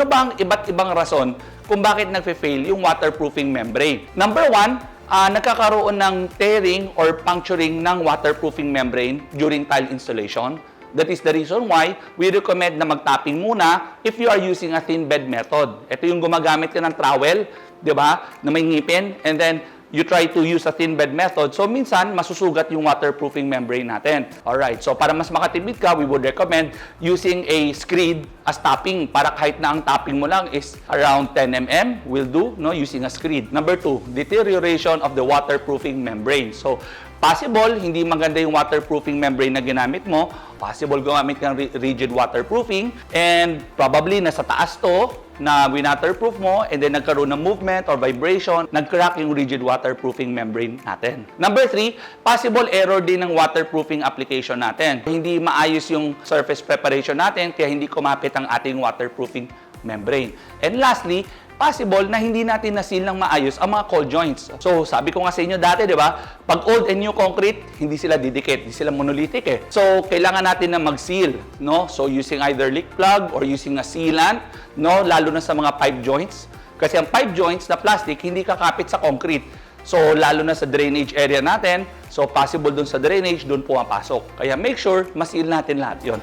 Ano ba ang iba't ibang rason kung bakit nagfe-fail yung waterproofing membrane? Number one, nagkakaroon ng tearing or puncturing ng waterproofing membrane during tile installation. That is the reason why we recommend na mag-tapping muna if you are using a thin bed method. Ito yung gumagamit ka ng trowel, di ba, na may ngipin, and then you try to use a thin bed method, so minsan masusugat yung waterproofing membrane natin. Alright, so para mas makatipid ka, we would recommend using a screed as tapping, para kahit na ang tapping mo lang is around 10 mm, will do, no, using a screed. Number 2, deterioration of the waterproofing membrane. So, possible, hindi maganda yung waterproofing membrane na ginamit mo. Possible gumamit ng rigid waterproofing, and probably nasa taas to, na winaterproof mo, and then nagkaroon ng movement or vibration, nag-crack yung rigid waterproofing membrane natin. Number 3, possible error din ng waterproofing application natin. Hindi maayos yung surface preparation natin, kaya hindi kumapit ang ating waterproofing membrane. And lastly, possible na hindi natin na-seal ng maayos ang mga cold joints. So, sabi ko nga sa inyo dati, di ba? Pag old and new concrete, hindi sila didikit, hindi sila monolithic eh. So, kailangan natin na mag-seal, no? So, using either leak plug or using a sealant, no? Lalo na sa mga pipe joints. Kasi ang pipe joints na plastic, hindi kakapit sa concrete. So, lalo na sa drainage area natin, so possible dun sa drainage, dun pumapasok. Kaya make sure, ma-seal natin lahat yon.